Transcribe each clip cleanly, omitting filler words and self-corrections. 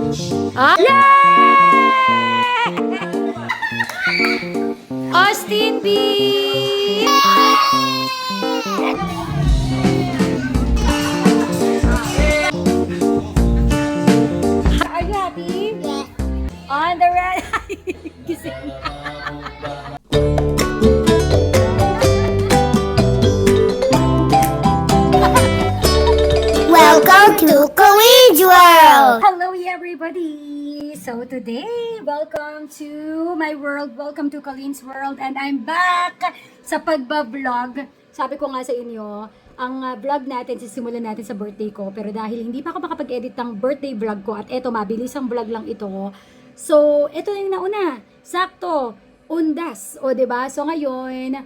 Ah, yeah! Austin B! Are you happy? Yeah. On the red. Gising. Welcome to College World! Hello everybody! So today, welcome to my world, welcome to Colleen's World, and I'm back sa pagbablog. Sabi ko nga sa inyo, ang vlog natin, sisimulan natin sa birthday ko, pero dahil hindi pa ako makapag-edit ng birthday vlog ko, at eto, mabilis ang vlog lang ito. So, ito na yung nauna. Sakto, undas. O, 'di ba? So ngayon,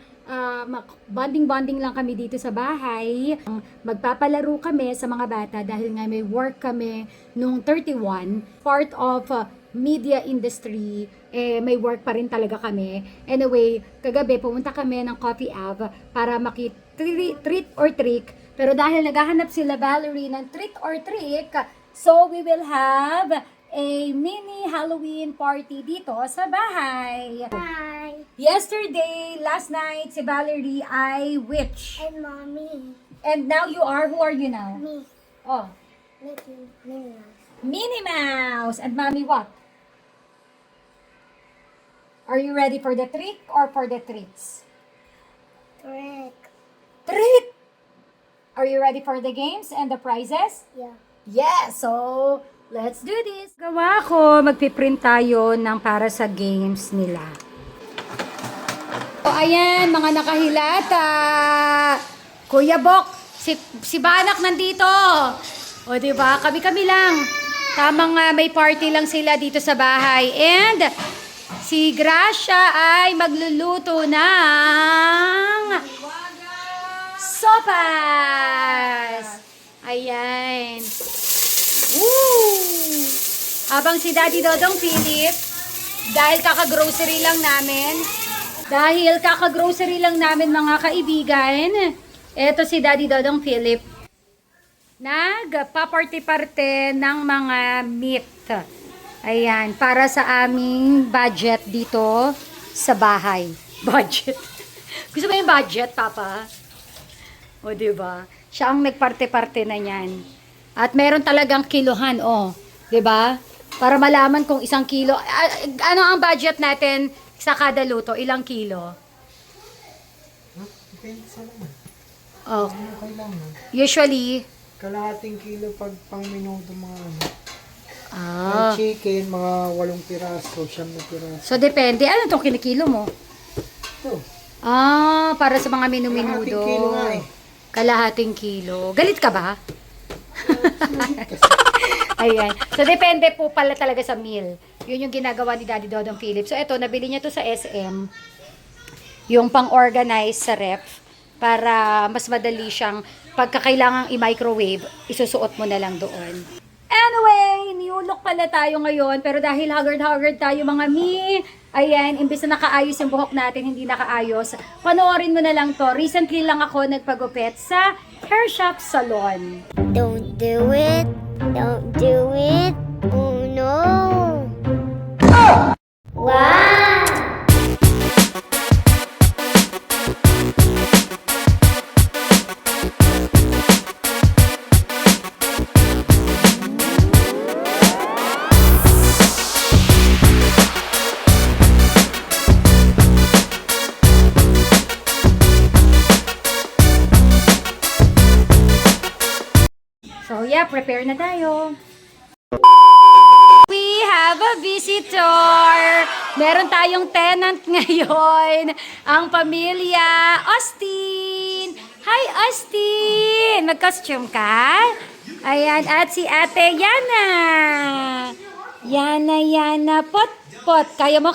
bonding lang kami dito sa bahay. Magpapalaro kami sa mga bata dahil nga may work kami nung 31. Part of media industry, may work pa rin talaga kami. Anyway, kagabi pumunta kami ng Coffee Ave para treat or trick. Pero dahil naghahanap sila Valerie ng treat or trick, so we will have a mini Halloween party dito sa bahay. Hi. Yesterday, last night, si Valerie ay witch. And Mommy. And now you are, who are you now? Me. Oh, Making Minnie. Minnie Mouse. And Mommy what? Are you ready for the trick or for the treats? Trick. Trick! Are you ready for the games and the prizes? Yeah. Yes! So, let's do this! Gawa ko, magpiprint tayo ng para sa games nila. O ayan, mga nakahilata. Kuya Bok, si Banak nandito. O diba, kami-kami lang. Tamang may party lang sila dito sa bahay. And si Gracia ay magluluto ng sopas. Ayan. Woo! Habang si Daddy Dodong Philip, dahil kaka-grocery lang namin mga kaibigan, eto si Daddy Dodong Philip, nagpa-party-parte ng mga meat. Ayan, para sa aming budget dito sa bahay. Budget. Gusto mo yung budget, Papa? O, diba? Siya ang nagparte-parte na yan. At meron talagang kilohan, oh. 'Di ba? Para malaman kung isang kilo. Ano ang budget natin sa kada luto? Ilang kilo? Depende sa naman. Oh. Ano kailangan? Usually, Kalahating kilo pag pang minuto mga ano. ah. Ang chicken, mga 8 piraso, 9 piraso. So, depende. Ano itong kinikilo mo? Ito. Ah, para sa mga minu-minudo. Kalahating kilo nga eh. Kalahating kilo. Galit ka ba? Ayan. So, depende po pala talaga sa meal. Yun yung ginagawa ni Daddy Dodong Philip. So, eto, nabili niya to sa SM. Yung pang-organize sa ref. Para mas madali siyang pagkakailangang i-microwave, isusuot mo na lang doon. Anyway, niyulok pala tayo ngayon. Pero dahil haggard tayo mga ayan, imbis na nakaayos yung buhok natin, hindi nakaayos. Panoorin mo na lang to. Recently lang ako nagpagupit sa Hair Shop Salon. Don't do it. Don't do it. Oh no. Wow. So yeah, prepare na tayo. We have a visitor. Meron tayong tenant ngayon. Ang pamilya Austin. Hi Austin! Mag-costume ka? Ayan, at si Ate Yana. Yana, pot. Kaya mo?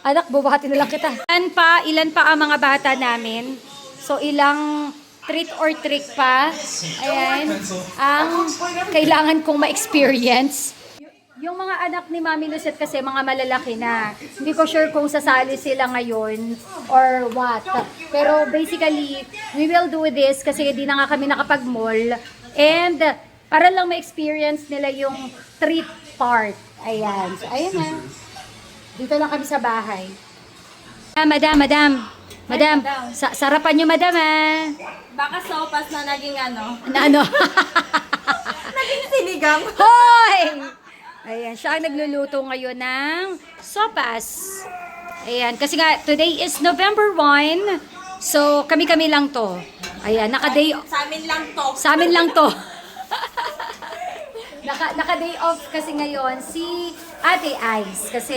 Anak, bubuhatin na lang kita. Ilan pa ang mga bata namin? So, ilang treat or trick pa. Ayan. Ang kailangan kong ma-experience. Yung mga anak ni Mami Lucette kasi mga malalaki na. Hindi ko sure kung sasali sila ngayon or what. Pero basically, we will do this kasi hindi na nga kami nakapag-mall. And Para lang ma-experience nila yung treat part. Ayan. So, ayan na. Dito lang kami sa bahay. Madam, sarapan nyo, madam, ah. Baka sopas na naging ano. Na ano? Naging sinigang. Hoy! Ayan, siya ang nagluluto ngayon ng sopas. Ayan, kasi nga, today is November 1. So, kami-kami lang to. Ayan, naka-day... Sa amin lang to. Sa amin lang to. Naka-day off kasi ngayon si Ate Ice. Kasi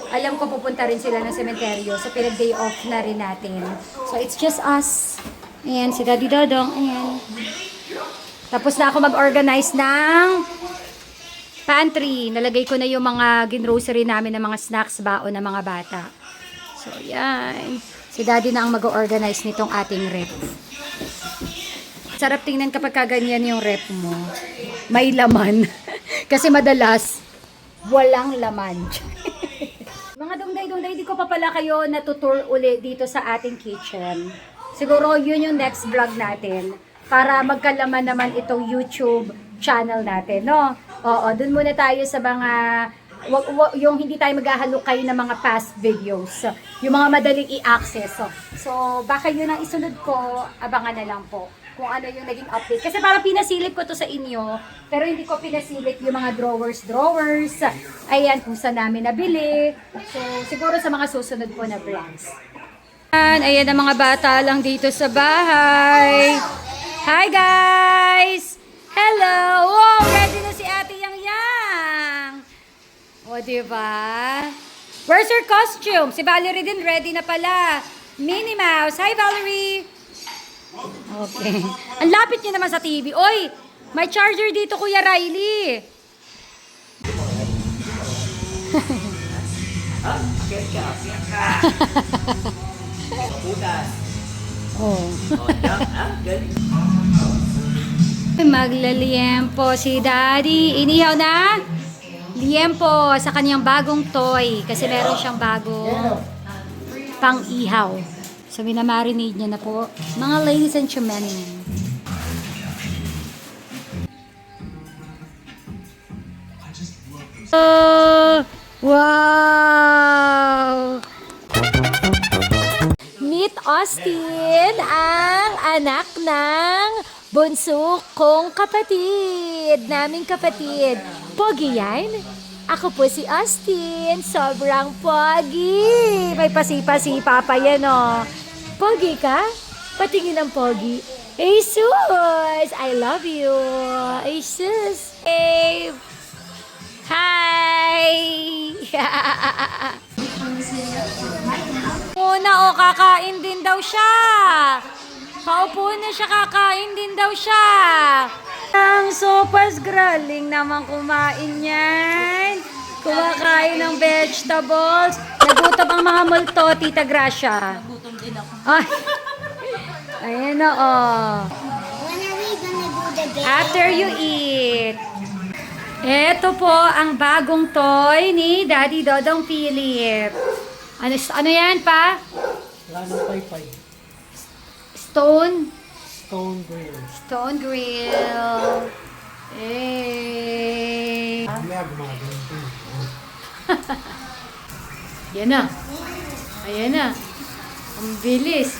alam ko pupunta rin sila ng sementeryo. So, pinag-day off na rin natin. So, it's just us. Ayan, si Daddy Dodong. Ayan. Tapos na ako mag-organize ng pantry. Nalagay ko na yung mga ginrocery namin ng mga snacks baon ng mga bata. So, yan. Si Daddy na ang mag-organize nitong ating rep. Sarap tingnan kapag kaganyan yung rep mo. May laman. Kasi madalas, walang laman. Mga dungday-dungday, di ko pa pala kayo natutour uli dito sa ating kitchen. Siguro yun yung next vlog natin. Para magkalaman naman itong YouTube channel natin, no? Oo, dun muna tayo sa mga, yung hindi tayo maghahalukay ng mga past videos. Yung mga madaling i-access. So, baka yun ang isunod ko, abangan na lang po kung ano yung naging update. Kasi parang pinasilip ko to sa inyo, pero hindi ko pinasilip yung mga drawers. Ayan, kung saan namin nabili. So, siguro sa mga susunod po na vlogs. Ayan ang mga bata lang dito sa bahay. Hi guys! Hello! Oh, ready na si Ate Yang Yang! O, diba? Where's your costume? Si Valerie din ready na pala. Minnie Mouse. Hi, Valerie! Okay. Ang lapit niya naman sa TV. Oy! May charger dito, Kuya Riley. Oh. Maglaliyempo si Daddy. Inihaw na liyempo sa kanyang bagong toy. Kasi meron siyang bagong pang-ihaw. So, minamarinate niya na po. Mga ladies and gentlemen. Oh, wow! Meet Austin, ang anak ng bunso kong kapatid, naming kapatid. Pogi yan? Ako po si Austin, sobrang pogi. May pasipa-sipa pa yan, oh. Pogi ka? Patingin ang pogi. Jesus, I love you. Jesus. Hey. Hi. Muna, oh, kakain din daw siya. Paupo na siya, kakain din daw siya. Ang sopas, graling naman kumain yan. Kumakain ng vegetables. Nagutom ang mga multo, Tita Gracia. Nagutom din ako. Ay. Ayan na, oh. When are we gonna do the game? After you eat. Ito po ang bagong toy ni Daddy Dodong Philip. Ano yan, pa? Wala nang paypay. Stone Grill. grill. Eh. Yan na. Ayan na. Ang bilis.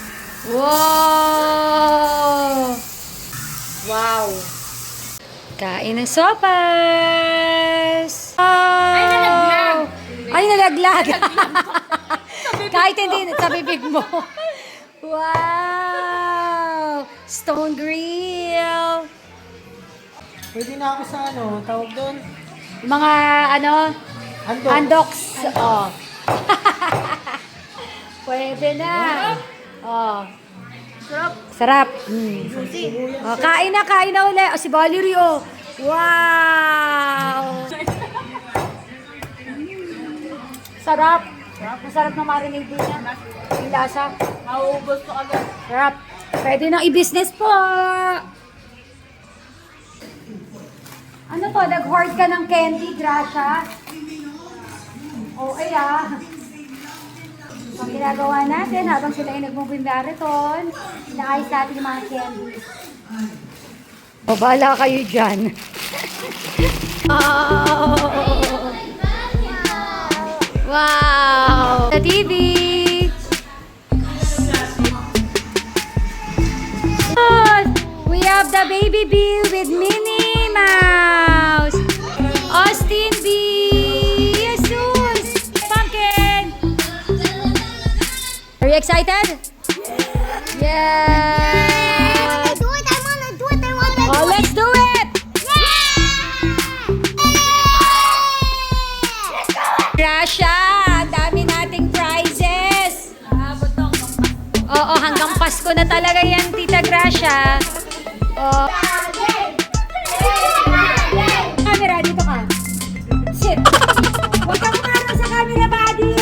Wow! Wow! Kain ng sopas! Oh! Ay, nalaglag! Ay, nalaglag! Kahit hindi sa bibig mo. Wow! Stone grill! Pwede na ako sa ano, tawag doon? Mga ano? Handog. Andoks. Oh. Pwede na. Oh. Sarap. Sarap. Juicy. Oh, kain na uli. Oh, si Valerie, oh. Wow! Sarap. Masarap na marinade din niya. Yung lasa. Mauubos ko agad. Sarap. Pwede nang i-business po. Ano to? Nag-hoard ka ng candy, Gracia? Oh, ay ah. Ang ginagawa natin habang sila ay nagmuming marathon, inaayos natin yung mga candy. O, bahala kayo dyan. Oh. Wow! The TV! We have the baby Bill with Minnie Mouse! Austin B! Jesus! Pumpkin! Are you excited? Yeah! Do it, I wanna do it, I wanna Oh, let's do it! Rasha! Ang dami nating prizes! Oo, hanggang Pasko na talaga yan, Tita Gracia. Oh. Camera, dito ka. Sit. Huwag kang marang sa camera, buddy!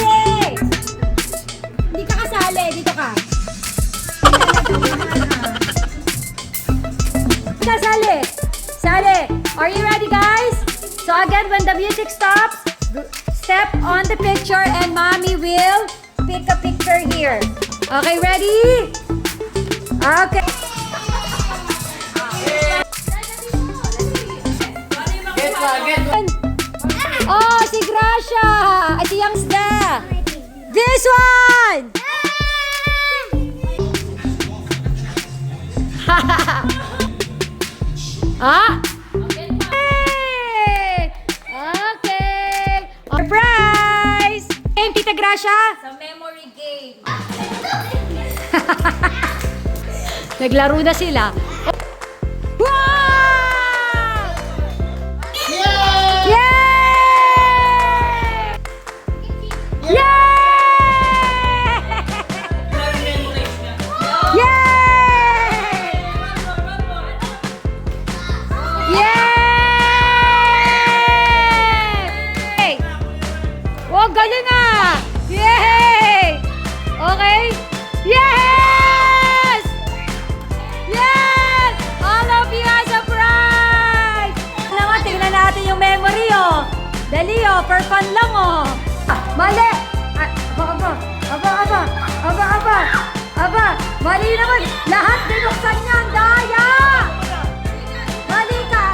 Hindi ka kasali, dito ka. Sali. Sali. Are you ready, guys? So again, when the music stops, step on the picture and mommy will pick a picture here. Okay, ready? Okay. Oh, si Gracia! At si Youngsda! This one! Ah! Hey! Okay! Surprise! Game, Tita Gracia? Sa memory game. Naglaro na sila. Wow! Yay! Yay! Yay! Yay! Oh, galing ah! Yay! Okay? Yes! Yes! All of you has a prize! Naman, tingnan natin yung memory, oh. Dali, oh. For fun lang, oh. Ah, mali! Ah, aba. Mali naman. Lahat binuksan niyan. Daya! Mali ka.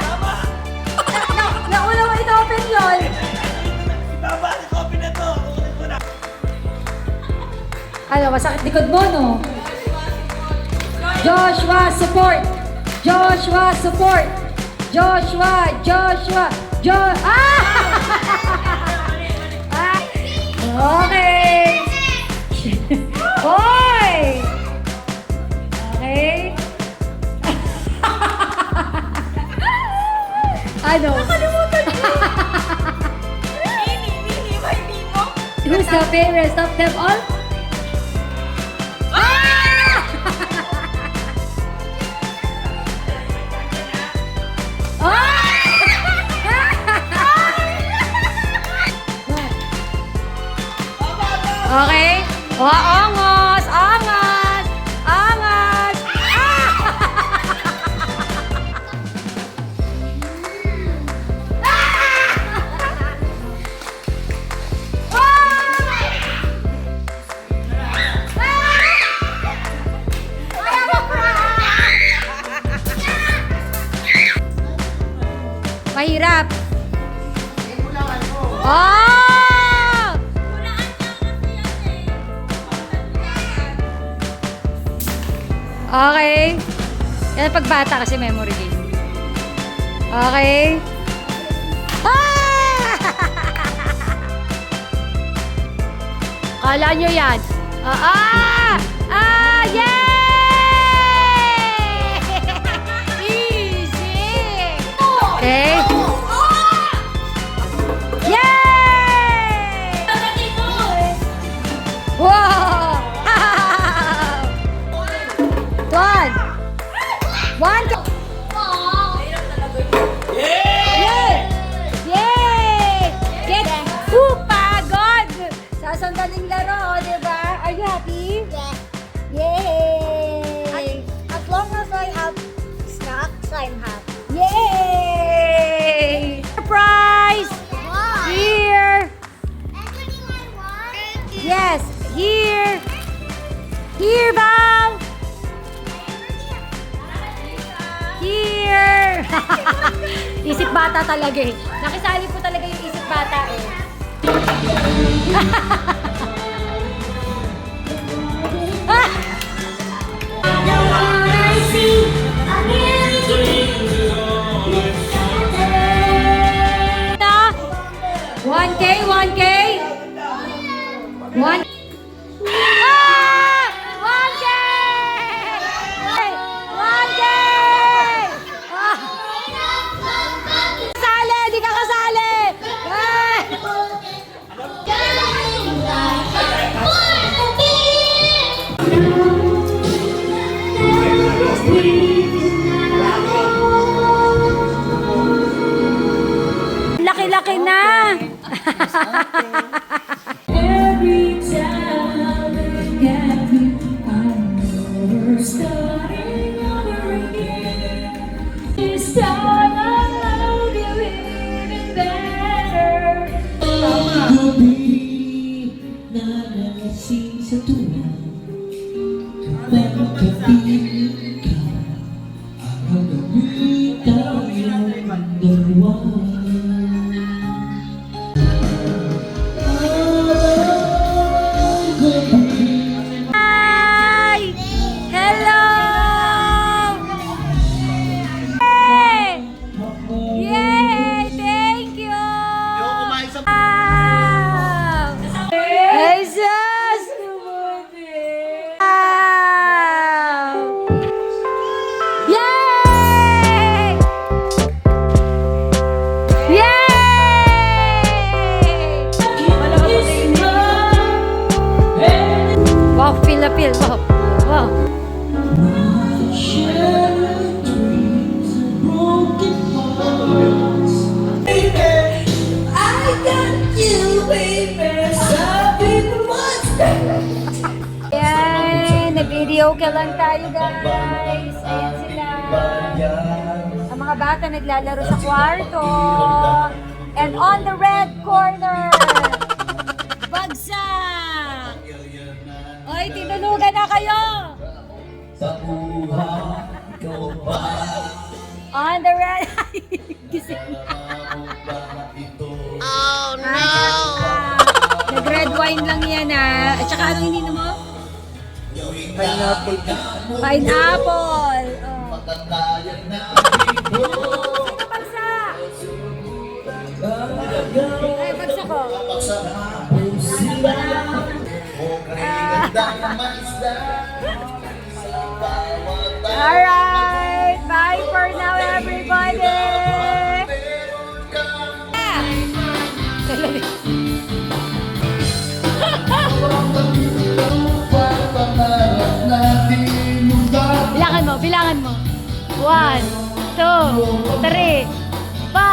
Nauna mo ito-open yun. Ano, masakit likod mo, no? Joshua, support! Joshua, support! Joshua! Ah! Ah! Okay! Hoy! Okay? Ano? Nakalimutan ko. Mini, may mimo. Who's the favorite of them all? Okay? Oh, angos! Angas! Angas! Ah! Mahirap. Oh! Okay. Yan pagbata kasi memory game. Okay. Ah! Kala nyo yan. Yay! Easy! Okay. Yay! Wow! One. Yay! Yay! Get pagod! Sa sandaling laro, di ba? Are you happy? Yay! As long as I have snacks, I'm happy. Yay! Surprise! Here! Yes, here! Here, Val! Here! Isip bata talaga eh. Nakisali po talaga yung isip bata eh. Na, 1K, 1K. 1 Ah! 1K! 1K! Ah! Kasali! Di ka kasali! Ah! Laki-laki na! Every time I look at you, I know we're starting over again. This time I love you even better. Gabi na nalasing sa tuwa, pagkapiling ka, ang gabi tayong dalawa. Hi! Hello! Hey! Yay! Thank you! Wow! Jesus! Wow! Yay! Yay! Wow, feel na feel. Wow. Wow. Shared dreams, broken hearts. I got you, baby. Some people must. Ayan, nag-video ka lang tayo guys. Ayan sila. Ang mga bata naglalaro sa kwarto. And on the red corner, bagsak! Oy, tinulugan na kayo! On the red... Gising na. Oh no! Nag-red wine lang yan ah. At saka anong ininom mo? Pineapple. Pineapple! Oh. Sino bagsak? Ay, bagsak ko. Alright! Bye for now, everybody! Bilangan mo, bilangan mo. 1, 2, 3, pa!